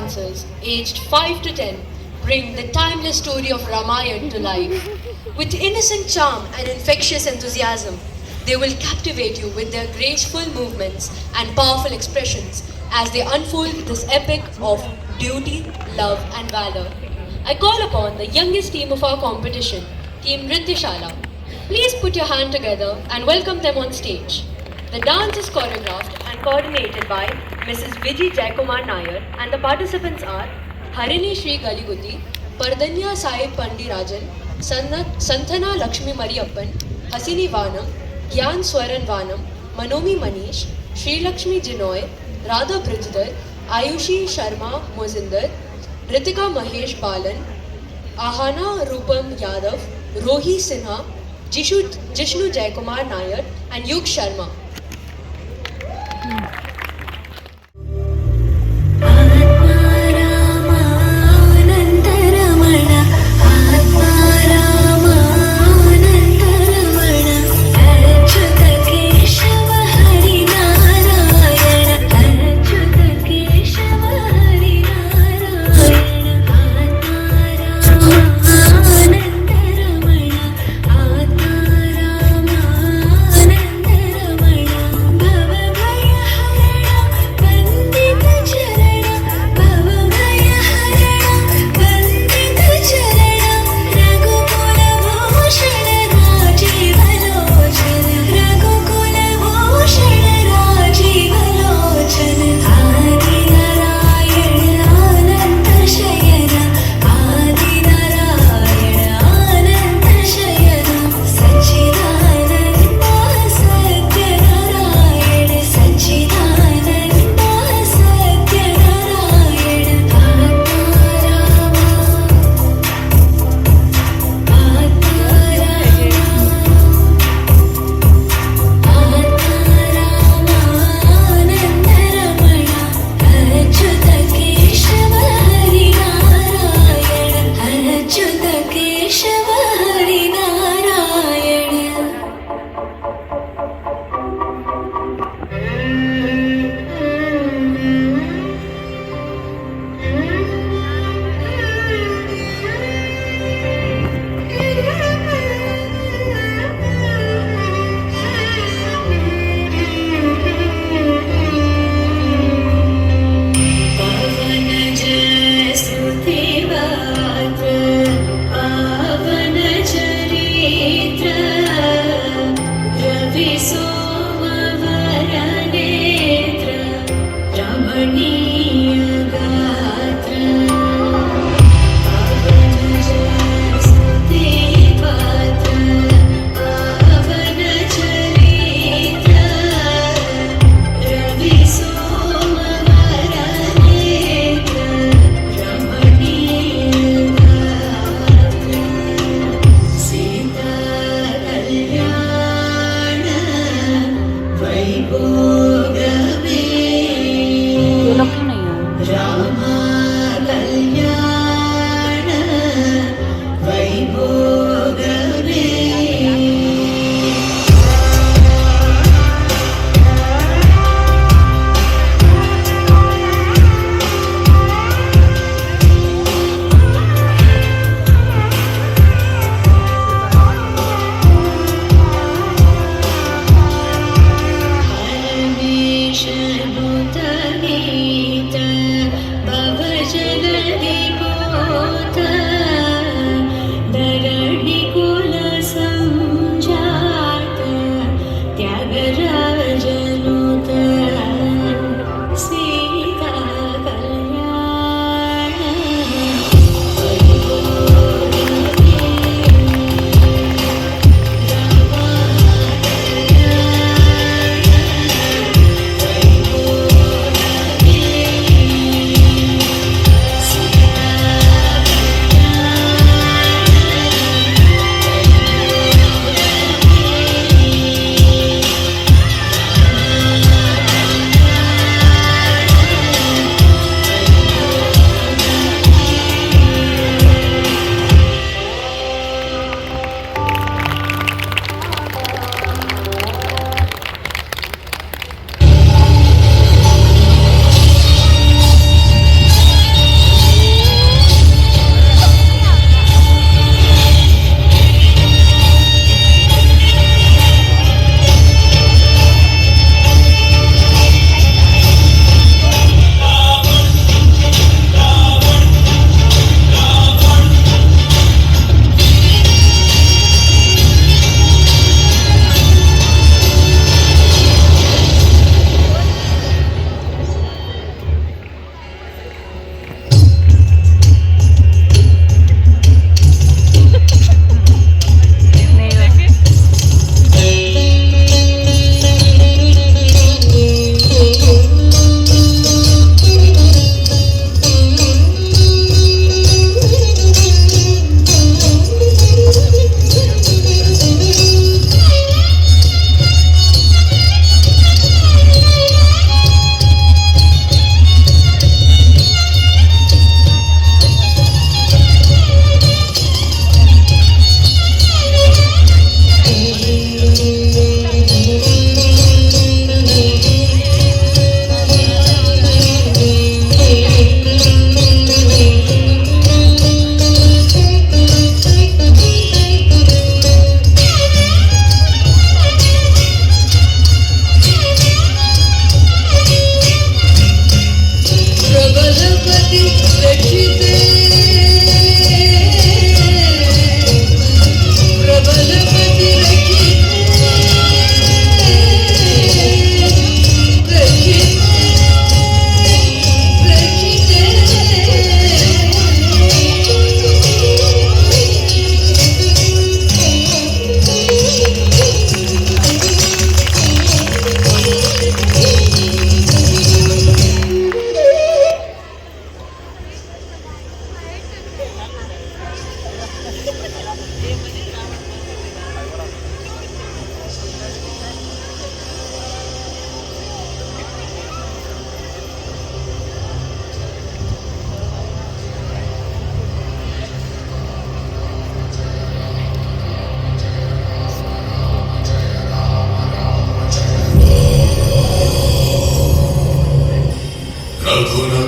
dancers, aged 5 to 10, bring the timeless story of Ramayana to life. With innocent charm and infectious enthusiasm, they will captivate you with their graceful movements and powerful expressions as they unfold this epic of duty, love, and valor. I call upon the youngest team of our competition, Team Nrityashala. Please put your hand together and welcome them on stage. The dance is choreographed and coordinated by Mrs. Viji Jaikumar Nair, and the participants are Harini Sri Galigutti, Pardanya Sai Pandirajan, Santhana Lakshmi Mariappan, Hasini Vanam, Gyan Swaran Vanam, Manomi Manish, Sri Lakshmi Jinoy, Radha Brijadar, Ayushi Sharma Mozinder, Ritika Mahesh Balan, Ahana Rupam Yadav, Rohi Sinha, Jishnu Jaikumar Nair, and Yug Sharma.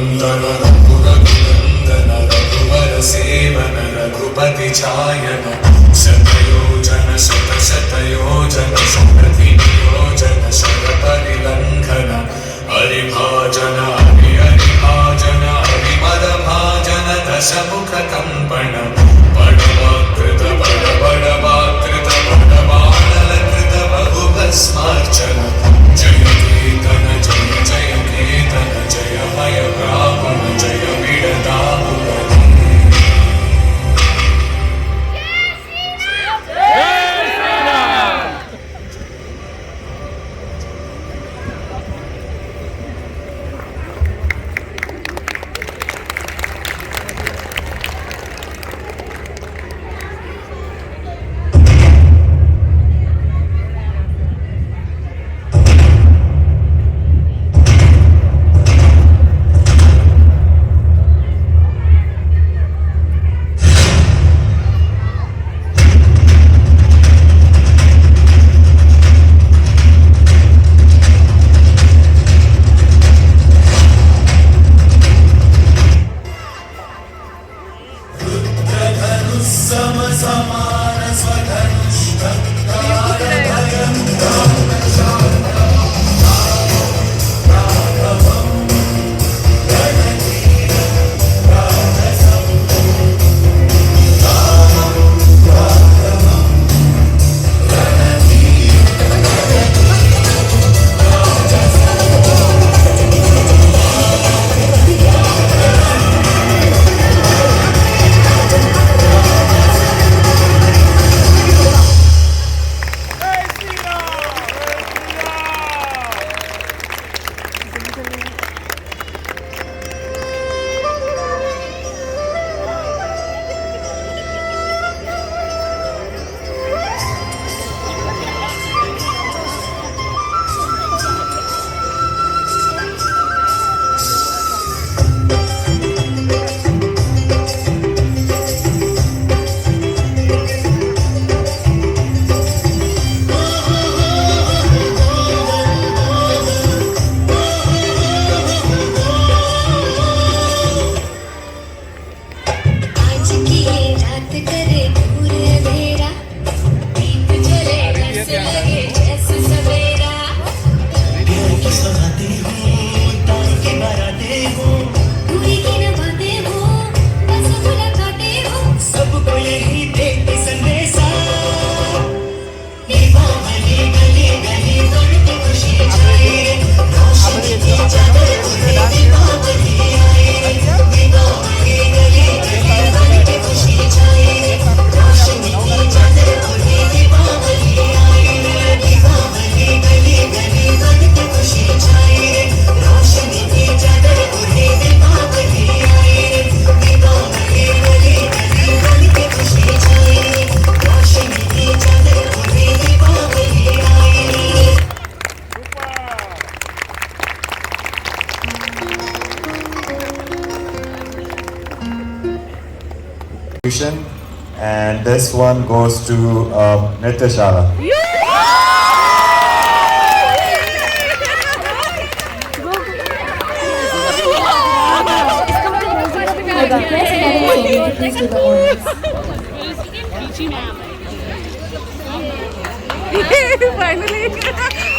नन्दन रघुरघुनन्दन रघुवर सेवन रघुपति चायन शतयोजन शतशतयोजन शतधियोजन शरपरिलङ्घन हरिभाजन हरिभाजन हरिमदभाजन दशमुखकम्पण बडवाकृत बडबडवाकृत बडबाणलकृत बहुभस्मार्चन जय केतन जय जय केतन जय मय ब्राह्मण जय विडदाहुरति And this one goes to Nitya Shala. Finally.